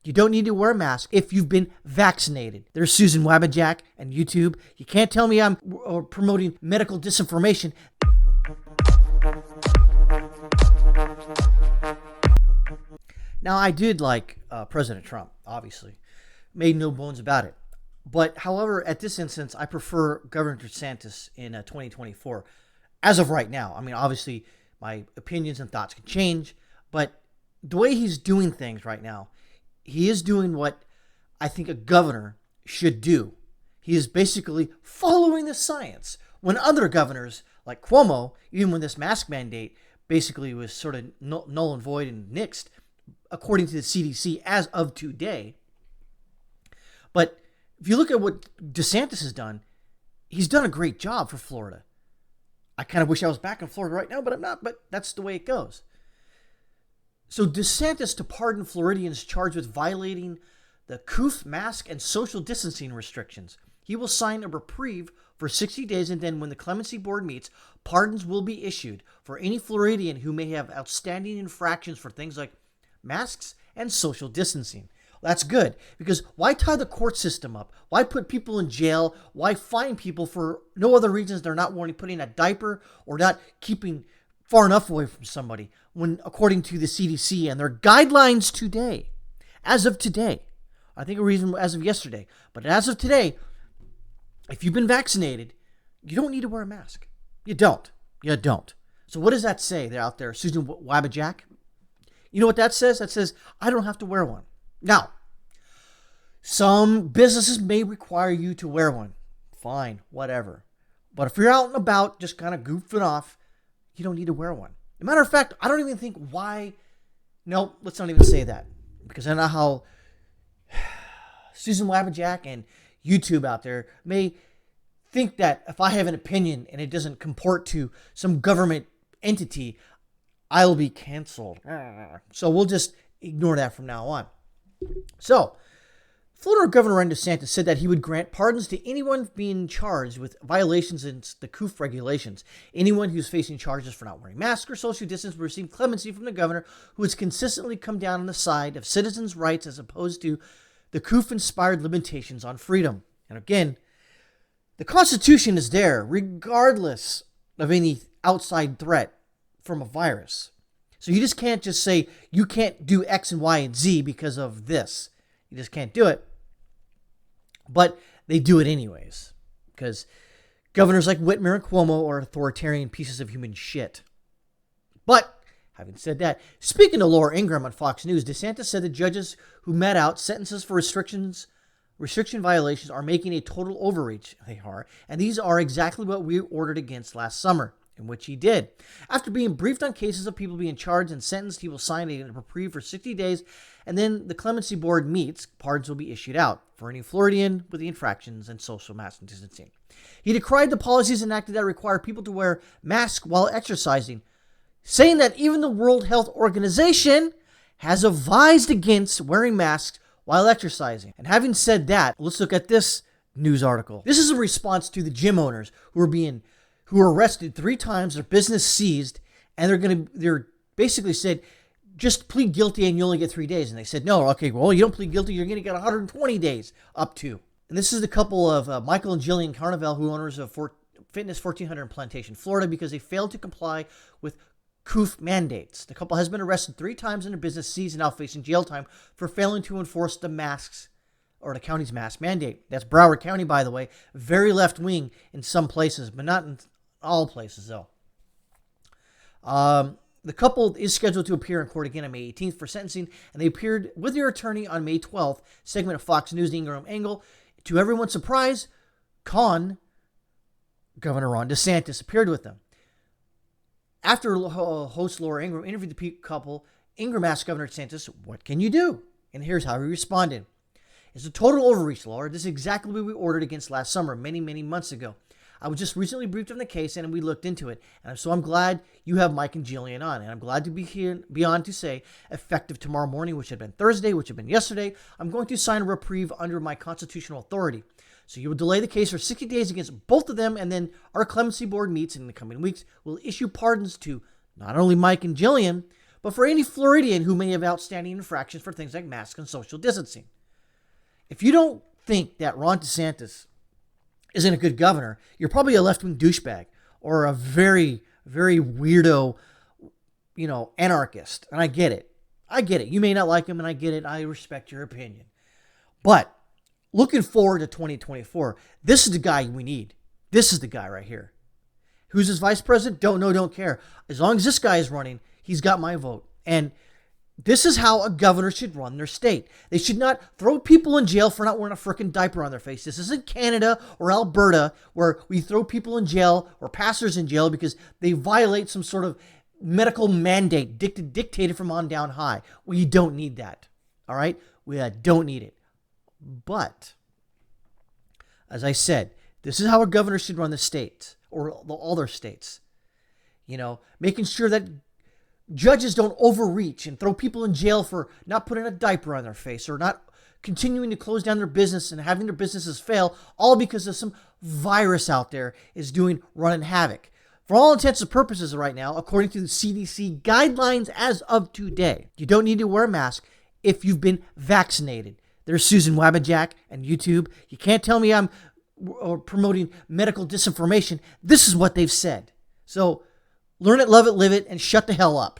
You don't need to wear a mask if you've been vaccinated. There's Susan Wabajak and YouTube. You can't tell me I'm promoting medical disinformation. Now, I did like President Trump, obviously. Made no bones about it. But, however, at this instance, I prefer Governor DeSantis in 2024. As of right now. I mean, obviously, my opinions and thoughts can change. But the way he's doing things right now, he is doing what I think a governor should do. He is basically following the science. When other governors, like Cuomo, even when this mask mandate basically was sort of null and void and nixed, according to the CDC as of today. But if you look at what DeSantis has done, he's done a great job for Florida. I kind of wish I was back in Florida right now, but I'm not. But that's the way it goes. So DeSantis to pardon Floridians charged with violating the COOF mask and social distancing restrictions. He will sign a reprieve for 60 days, and then when the clemency board meets, pardons will be issued for any Floridian who may have outstanding infractions for things like masks and social distancing. Well, that's good, because why tie the court system up? Why put people in jail? Why fine people for no other reasons they're not putting a diaper or not keeping far enough away from somebody, when according to the CDC and their guidelines today, as of today, I think a reason as of yesterday, but as of today, if you've been vaccinated, you don't need to wear a mask. You don't. So what does that say there out there, Susan Wabajak? You know what that says? That says, I don't have to wear one. Now, some businesses may require you to wear one. Fine, whatever. But if you're out and about, just kind of goofing off, you don't need to wear one. As a matter of fact, I don't even think why. No, let's not even say that. Because I know how Susan Wabajak and YouTube out there may think that if I have an opinion and it doesn't comport to some government entity, I'll be canceled. So we'll just ignore that from now on. So, Florida Governor Ron DeSantis said that he would grant pardons to anyone being charged with violations in the COOF regulations. Anyone who's facing charges for not wearing masks or social distance will receive clemency from the governor, who has consistently come down on the side of citizens' rights as opposed to the COOF-inspired limitations on freedom. And again, the Constitution is there regardless of any outside threat from a virus. So you just can't just say you can't do X and Y and Z because of this. You just can't do it. But they do it anyways. Because governors like Whitmer and Cuomo are authoritarian pieces of human shit. But, having said that, speaking to Laura Ingraham on Fox News, DeSantis said the judges who met out sentences for restriction violations are making a total overreach. They are. And these are exactly what we ordered against last summer, in which he did. After being briefed on cases of people being charged and sentenced, he will sign a reprieve for 60 days, and then the clemency board meets. Pardons will be issued out for any Floridian with the infractions and social mask distancing. He decried the policies enacted that require people to wear masks while exercising, saying that even the World Health Organization has advised against wearing masks while exercising. And having said that, let's look at this news article. This is a response to the gym owners who were arrested 3 times, their business seized, and they're basically said, just plead guilty and you only get 3 days. And they said, no, okay, well, you don't plead guilty, you're going to get 120 days up to. And this is the couple of Michael and Jillian Carnival, who owners of Fitness 1400 in Plantation, Florida, because they failed to comply with COOF mandates. The couple has been arrested 3 times and their business seized and now facing jail time for failing to enforce the masks or the county's mask mandate. That's Broward County, by the way. Very left wing in some places, but not in all places, though. The couple is scheduled to appear in court again on May 18th for sentencing, and they appeared with their attorney on May 12th. Segment of Fox News, the Ingram Angle. To everyone's surprise, Governor Ron DeSantis appeared with them. After host Laura Ingram interviewed the couple, Ingram asked Governor DeSantis, "What can you do?" And here's how he responded. "It's a total overreach, Laura. This is exactly what we ordered against last summer, many, many months ago. I was just recently briefed on the case, and we looked into it. And so I'm glad you have Mike and Jillian on. And I'm glad to be on to say, effective tomorrow morning, which had been Thursday, which had been yesterday, I'm going to sign a reprieve under my constitutional authority. So you will delay the case for 60 days against both of them, and then our clemency board meets in the coming weeks. We'll issue pardons to not only Mike and Jillian, but for any Floridian who may have outstanding infractions for things like masks and social distancing. If you don't think that Ron DeSantis isn't a good governor, you're probably a left-wing douchebag or a very, very weirdo, anarchist. And I get it. You may not like him, and I get it. I respect your opinion. But looking forward to 2024, this is the guy we need. This is the guy right here. Who's his vice president? Don't know, don't care. As long as this guy is running, he's got my vote. And this is how a governor should run their state. They should not throw people in jail for not wearing a freaking diaper on their face. This isn't Canada or Alberta where we throw people in jail or pastors in jail because they violate some sort of medical mandate dictated from on down high. We don't need that. All right? We don't need it. But, as I said, this is how a governor should run the state or all their states. Making sure that judges don't overreach and throw people in jail for not putting a diaper on their face or not continuing to close down their business and having their businesses fail, all because of some virus out there is running havoc. For all intents and purposes right now, according to the CDC guidelines as of today, you don't need to wear a mask if you've been vaccinated. There's Susan Wabbajack and YouTube. You can't tell me I'm promoting medical disinformation. This is what they've said. So learn it, love it, live it, and shut the hell up.